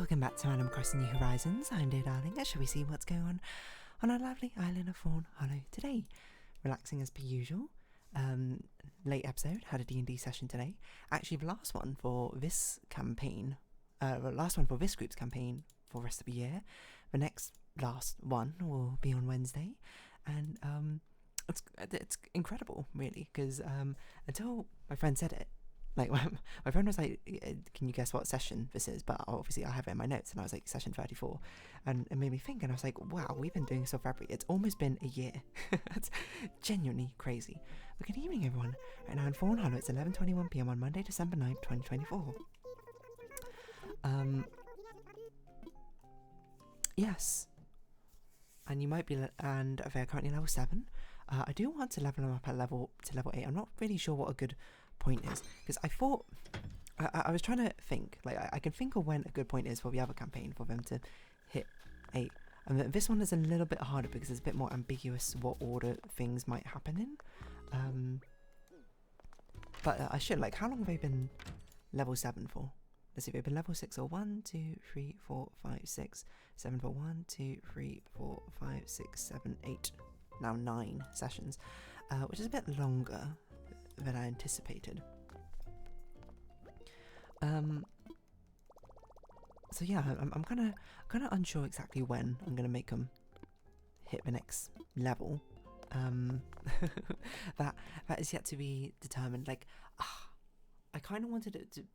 Welcome back to Animal Crossing New Horizons. I'm dear darling. Shall we see what's going on our lovely island of Fawnhallow today? Relaxing as per usual. Late episode, had a D&D session today. Actually, the last one for this campaign, last one for this group's campaign for the rest of the year. The next last one will be on Wednesday, and it's incredible, really, because until my friend said it, like my friend was like, "Can you guess what session this is?" But obviously I have it in my notes, and I was like, "Session 34," and it made me think, and I was like, "Wow, we've been doing this for February. It's almost been a year." It's genuinely crazy. But good evening, everyone. Right now in Fawnhallow, it's 11:21 p.m. on Monday, December 9th, 2024. Yes, and you might be, and they're currently level 7. I do want to level them up at level 8. I'm not really sure what a good point is, because I thought I was trying to think, like I can think of when a good point is for the other campaign for them to hit 8, and this one is a little bit harder because it's a bit more ambiguous what order things might happen in. But I should, like, how long have they been level 7 for? Let's see, they've been level 6 or 1, 2, 3, 4, 5, 6, 7 for 1, 2, 3, 4, 5, 6, 7, 8. Now 9 sessions, which is a bit longer than I anticipated. So yeah, I'm kind of unsure exactly when I'm gonna make them hit the next level. That is yet to be determined. Like, I kind of wanted it to.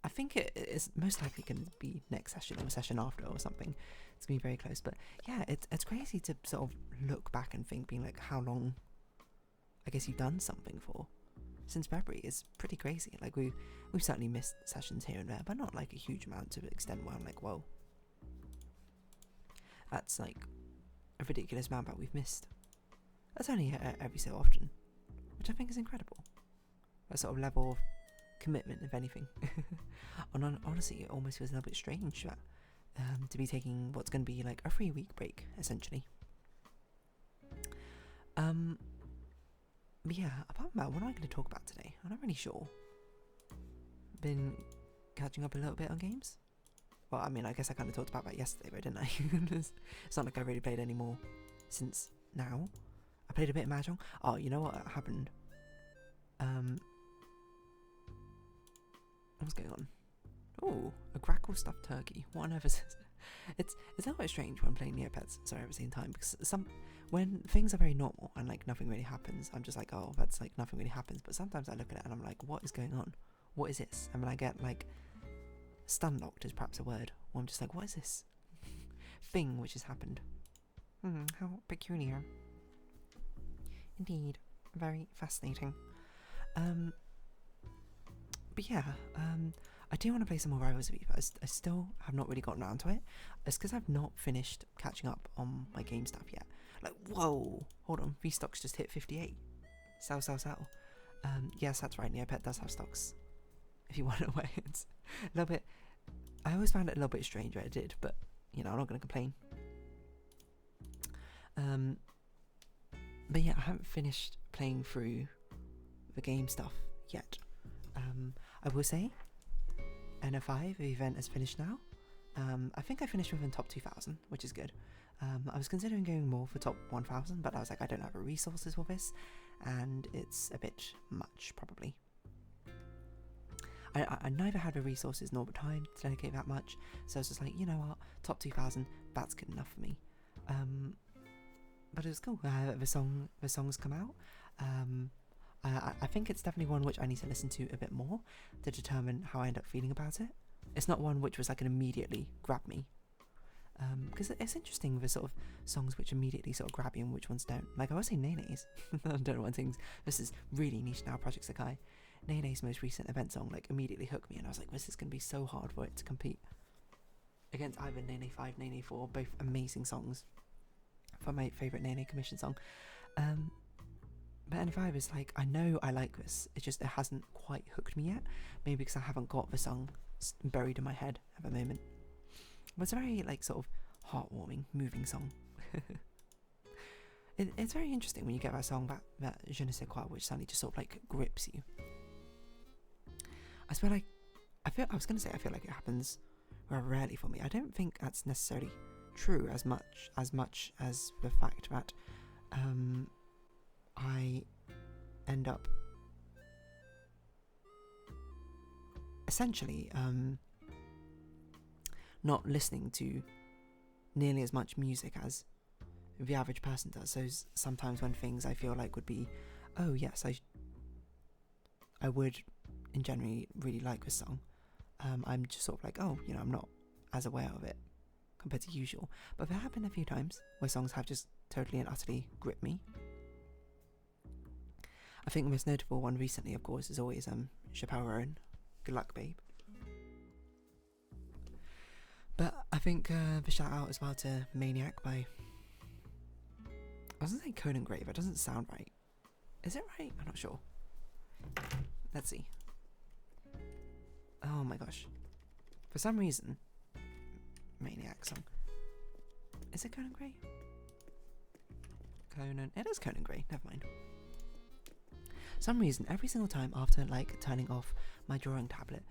I think it is most likely going to be next session or a session after or something. It's going to be very close. But yeah, it's crazy to sort of look back and think, being like, how long I guess you've done something for. Since February is pretty crazy. Like, we've certainly missed sessions here and there, but not like a huge amount to the extent where I'm like, whoa. That's like a ridiculous amount that we've missed. That's only every so often, which I think is incredible. A sort of level of commitment, if anything. And honestly, it almost feels a little bit strange that to be taking what's going to be like a 3-week break, essentially. But yeah, apart from that, what am I going to talk about today? I'm not really sure. Been catching up a little bit on games. Well, I mean, I guess I kind of talked about that yesterday, but didn't I? It's not like I really played any more since now. I played a bit of Mahjong. Oh, you know what happened? What's going on? Oh, a grackle stuffed turkey. What on earth is this? It's a little bit strange when playing Neopets, sorry, at the same time, because when things are very normal and like nothing really happens, I'm just like, oh, that's like nothing really happens. But sometimes I look at it and I'm like, what is going on? What is this? And then I get like stun locked is perhaps a word. Or I'm just like, what is this thing which has happened? How peculiar. Indeed, very fascinating. But yeah, I do want to play some more Rivals of Eve. I still have not really gotten around to it. It's because I've not finished catching up on my game stuff yet. Like, whoa, hold on, V-Stocks just hit 58. Sell. Yes, that's right, Neopet does have stocks. If you want to know where it's a little bit. I always found it a little bit strange where it did, but you know, I'm not going to complain. But yeah, I haven't finished playing through the game stuff yet. I will say, NF5, the event is finished now. I think I finished within top 2000, which is good. I was considering going more for top 1000, but I was like, I don't have the resources for this, and it's a bit much, probably. I neither had the resources nor the time to dedicate that much, so I was just like, you know what, top 2000, that's good enough for me. But it was cool. The songs come out. I think it's definitely one which I need to listen to a bit more to determine how I end up feeling about it. It's not one which was like an immediately grab me. Because it's interesting the sort of songs which immediately sort of grab you and which ones don't. Like, I would say Nene's. I don't know what things. This is really niche now, Project Sakai. Nene's most recent event song like immediately hooked me, and I was like, this is going to be so hard for it to compete against either Nene 5, Nene 4, both amazing songs. For my favourite Nene commission song. But N5 is like, I know I like this, it's just it hasn't quite hooked me yet. Maybe because I haven't got the song buried in my head at the moment. But it's a very like sort of heartwarming, moving song. It's very interesting when you get that song, that je ne sais quoi, which suddenly just sort of like grips you. I feel like it happens rarely for me. I don't think that's necessarily true as much as the fact that I end up essentially not listening to nearly as much music as the average person does. So sometimes when things I feel like would be, oh yes, I would in generally really like this song, I'm just sort of like, oh, I'm not as aware of it compared to usual. But there have been a few times where songs have just totally and utterly gripped me. I think the most notable one recently, of course, is always Chappelle Rowan, Good Luck Babe. But I think the shout out as well to Maniac by, I was going to say Conan Gray, that doesn't sound right. Is it right? I'm not sure. Let's see. Oh my gosh. For some reason, Maniac song. Is it Conan Gray? It is Conan Gray, never mind. Some reason, every single time after like turning off my drawing tablet,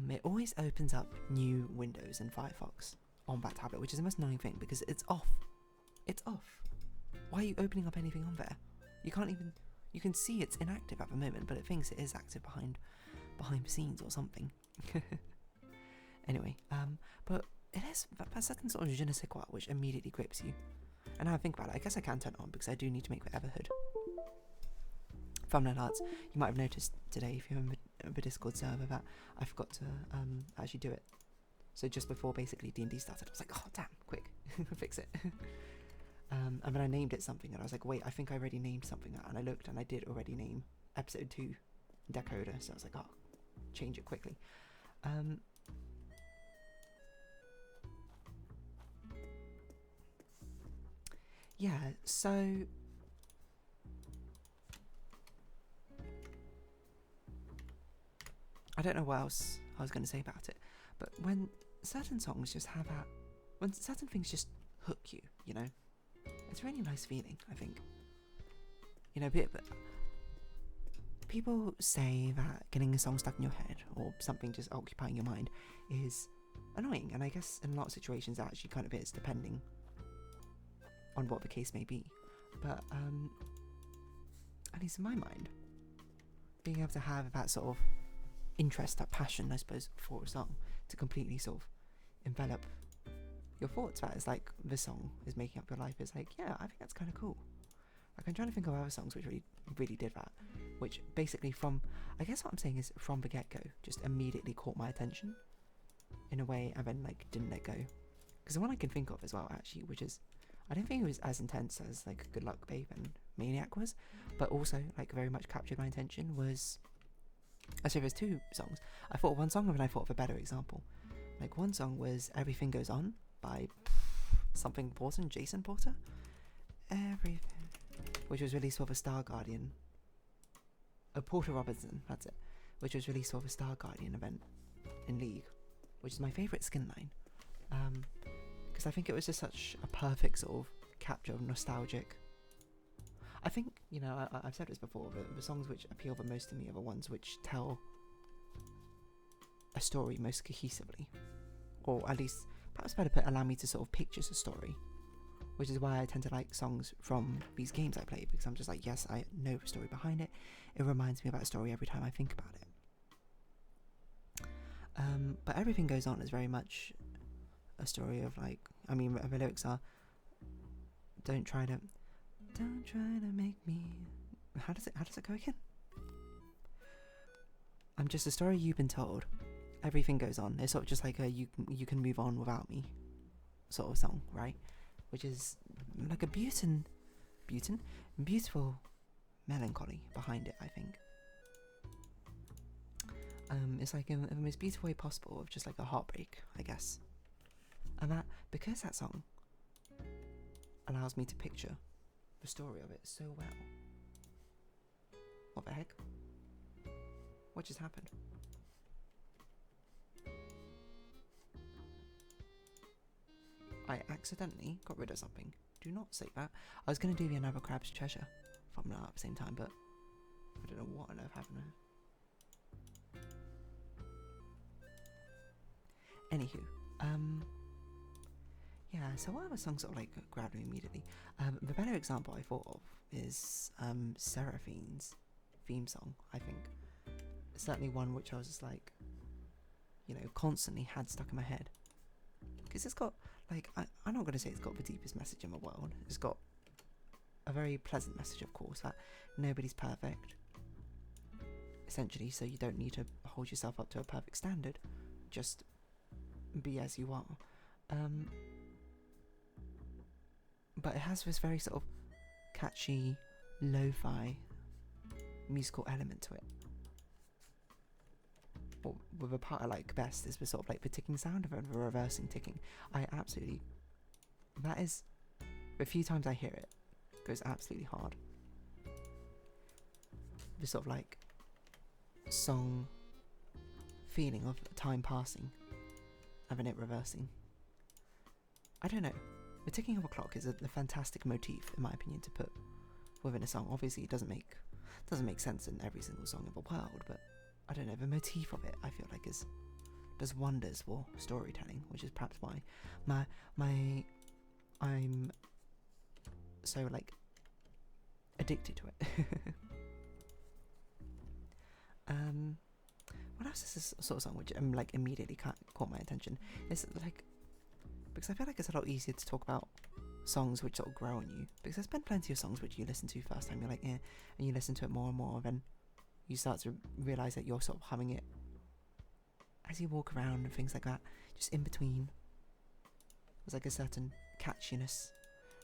it always opens up new windows in Firefox on that tablet, which is the most annoying thing because it's off. It's off. Why are you opening up anything on there? You can't even, you can see it's inactive at the moment, but it thinks it is active behind the scenes or something. Anyway, but it is that certain sort of je ne sais quoi which immediately grips you. And now I think about it, I guess I can turn it on because I do need to make the Everhood. Thumbnail arts, you might have noticed today if you're in the Discord server that I forgot to actually do it. So just before basically D&D started, I was like, oh damn, quick, fix it. And then I named it something and I was like, wait, I think I already named something that, and I looked and I did already name episode 2 Decoder, so I was like, oh, change it quickly. Yeah, so I don't know what else I was going to say about it, but when certain songs just have that, when certain things just hook you, it's a really nice feeling, I think. People say that getting a song stuck in your head or something just occupying your mind is annoying, and I guess in a lot of situations that actually kind of is, depending on what the case may be. But at least in my mind, being able to have that sort of interest, that passion, I suppose, for a song to completely sort of envelop your thoughts, that is like the song is making up your life, is like, yeah, I think that's kind of cool. Like, I'm trying to think of other songs which really did that, which basically I guess what I'm saying is from the get-go just immediately caught my attention in a way and then like didn't let go. Because the one I can think of as well, actually, which is, I don't think it was as intense as like Good Luck Babe and Maniac was, but also like very much captured my attention, was, actually there's two songs. I thought of one song and then I thought of a better example. Like one song was Everything Goes On by something Porter, Jason Porter, Everything, which was released for the Star Guardian, Porter Robertson, that's it, which was released for the Star Guardian event in League, which is my favourite skin line, because I think it was just such a perfect sort of capture of nostalgic. I think, I've said this before, but the songs which appeal the most to me are the ones which tell a story most cohesively, or at least, perhaps better put, allow me to sort of picture a story, which is why I tend to like songs from these games I play, because I'm just like, yes, I know the story behind it, it reminds me about a story every time I think about it. But Everything Goes On is very much a story of like, I mean, the lyrics are, don't try to make me, how does it go again? I'm just a story you've been told, everything goes on. It's sort of just like a you can move on without me sort of song, right? Which is like a beautiful melancholy behind it, I think. It's like in the most beautiful way possible, of just like a heartbreak, I guess. And that, because that song allows me to picture the story of it so well. What the heck? What just happened? I accidentally got rid of something. Do not say that. I was going to do the Another Crab's Treasure thumbnail at the same time, but I don't know what on earth happened there. Anywho, Yeah, so what other songs sort of like grabbed me immediately? The better example I thought of is Seraphine's theme song, I think. Certainly one which I was just like, constantly had stuck in my head. Because it's got, like, I'm not going to say it's got the deepest message in the world. It's got a very pleasant message, of course, that nobody's perfect. Essentially, so you don't need to hold yourself up to a perfect standard. Just be as you are. But it has this very sort of catchy, lo-fi musical element to it. Or with a part I like best is the sort of like the ticking sound of the reversing ticking. That is, the few times I hear it, goes absolutely hard. The sort of like song feeling of time passing, having it reversing. I don't know. The ticking of a clock is a fantastic motif, in my opinion, to put within a song. Obviously, it doesn't make sense in every single song in the world, but I don't know, the motif of it, I feel like does wonders for storytelling, which is perhaps why I'm so like addicted to it. What else is this sort of song which like immediately caught my attention? It's like, because I feel like it's a lot easier to talk about songs which sort of grow on you, because there's been plenty of songs which you listen to first time, you're like, and you listen to it more and more, then you start to realise that you're sort of humming it as you walk around and things like that, just in between. There's like a certain catchiness.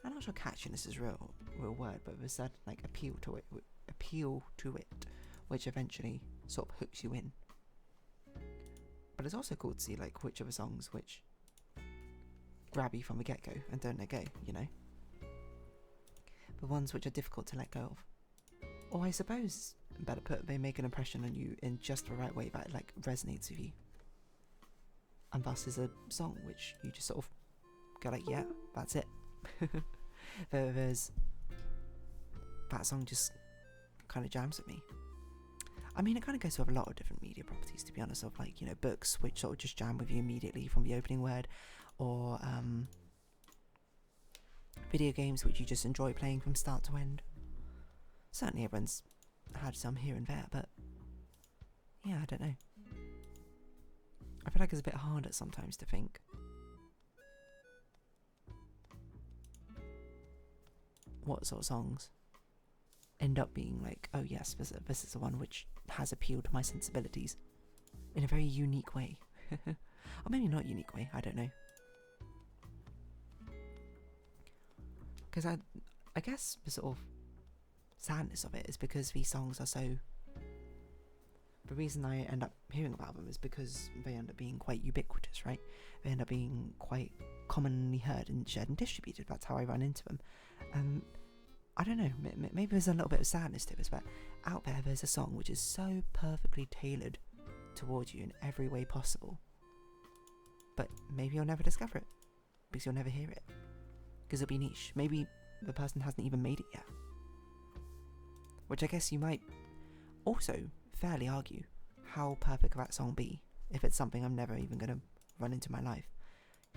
I'm not sure catchiness is a real word, but there's a certain like appeal to it, which eventually sort of hooks you in. But it's also cool to see like which are the songs which grab you from the get-go and don't let go, the ones which are difficult to let go of, or I suppose better put, they make an impression on you in just the right way that it like resonates with you, and thus is a song which you just sort of go like, yeah, that's it. There's that song just kind of jams at me. I mean, it kind of goes with a lot of different media properties, to be honest, of like, books which sort of just jam with you immediately from the opening word, or video games which you just enjoy playing from start to end. Certainly everyone's had some here and there, but yeah, I don't know. I feel like it's a bit harder sometimes to think what sort of songs end up being like, oh yes, this is the one which has appealed to my sensibilities in a very unique way. Or maybe not unique way, I don't know. Because I guess the sort of sadness of it is because these songs are so... The reason I end up hearing about them is because they end up being quite ubiquitous, right? They end up being quite commonly heard and shared and distributed. That's how I run into them. I don't know, maybe there's a little bit of sadness to this, but out there's a song which is so perfectly tailored towards you in every way possible. But maybe you'll never discover it, because you'll never hear it. Because it'll be niche. Maybe the person hasn't even made it yet. Which I guess you might also fairly argue, how perfect could that song be if it's something I'm never even going to run into my life?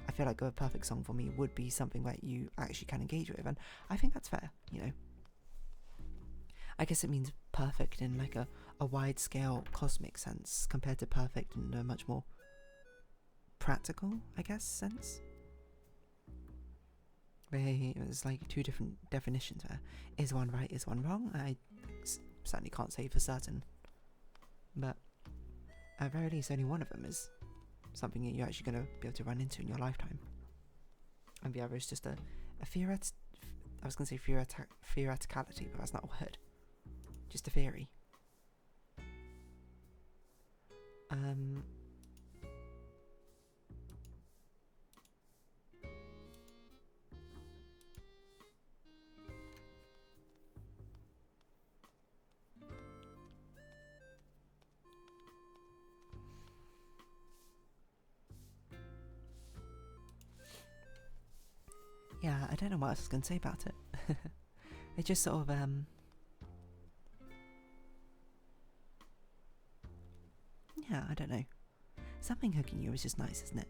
I feel like a perfect song for me would be something that you actually can engage with, and I think that's fair, I guess it means perfect in like a wide scale cosmic sense compared to perfect in a much more practical, I guess, sense. There's like two different definitions there. Is one right, is one wrong? I certainly can't say for certain. But at very least only one of them is something that you're actually going to be able to run into in your lifetime. And the other is just a I was going to say theoreticality, but that's not a word. Just a theory. Yeah, I don't know what else I was going to say about it. It just sort of, yeah, I don't know. Something hooking you is just nice, isn't it?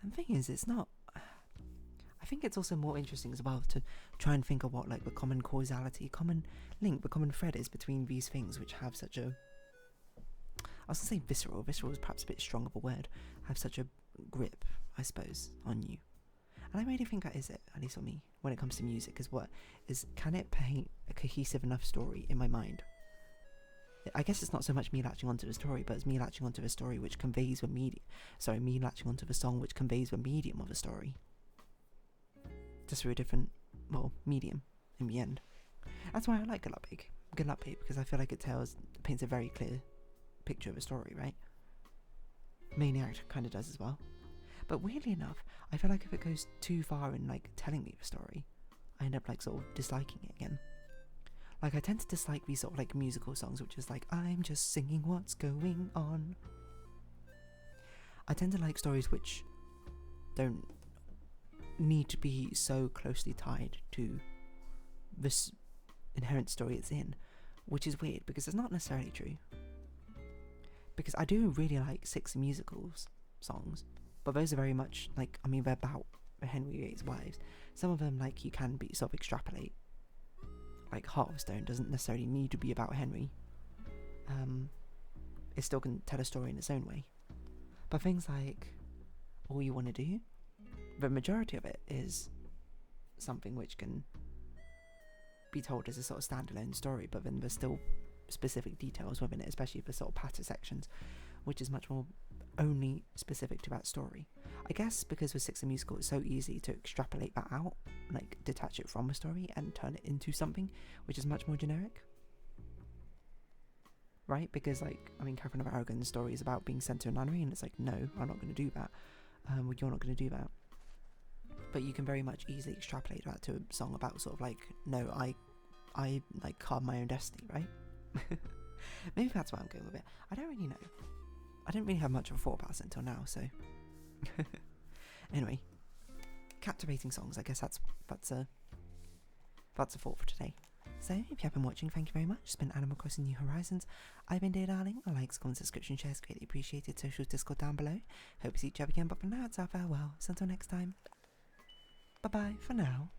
And the thing is, it's not. I think it's also more interesting as well to try and think of what like the common causality, common link, the common thread is between these things which have such a. I was gonna say visceral. Visceral is perhaps a bit strong of a word. Have such a grip, I suppose, on you. And I really think that is it, at least for me, when it comes to music. Can it paint a cohesive enough story in my mind? I guess it's not so much me latching onto the story, but it's me latching onto the story which conveys the me latching onto the song which conveys the medium of the story. Just through a different, medium in the end. That's why I like Good Luck Babe, because I feel like it paints a very clear picture of a story, right? Maniac kind of does as well. But weirdly enough, I feel like if it goes too far in like telling me the story, I end up like sort of disliking it again. Like I tend to dislike these sort of like musical songs, which is like, I'm just singing what's going on. I tend to like stories which don't need to be so closely tied to this inherent story it's in, which is weird because it's not necessarily true. Because I do really like 6 musicals songs, but those are very much like, they're about Henry VIII's wives. Some of them like you can be sort of extrapolate. Like Heart of Stone doesn't necessarily need to be about Henry. It still can tell a story in its own way. But things like All You Want to Do, the majority of it is something which can be told as a sort of standalone story, but then there's still specific details within it, especially the sort of patter sections, which is much more only specific to that story. I guess because with Six a Musical, it's so easy to extrapolate that out, like detach it from a story and turn it into something which is much more generic. Right? Because Catherine of Aragon's story is about being sent to a nunnery, and it's like, no, I'm not going to do that. You're not going to do that. But you can very much easily extrapolate that to a song about sort of like, no, I like carve my own destiny, right? Maybe that's why I'm going with it. I don't really know. I didn't really have much of a thought about it until now, so anyway, captivating songs. I guess that's a thought for today. So if you have been watching, thank you very much. It's been Animal Crossing New Horizons. I've been Dear Darling. Likes, comments, subscription, shares greatly appreciated. Socials, Discord down below. Hope to see each other again, but for now it's our farewell. So until next time, bye bye for now.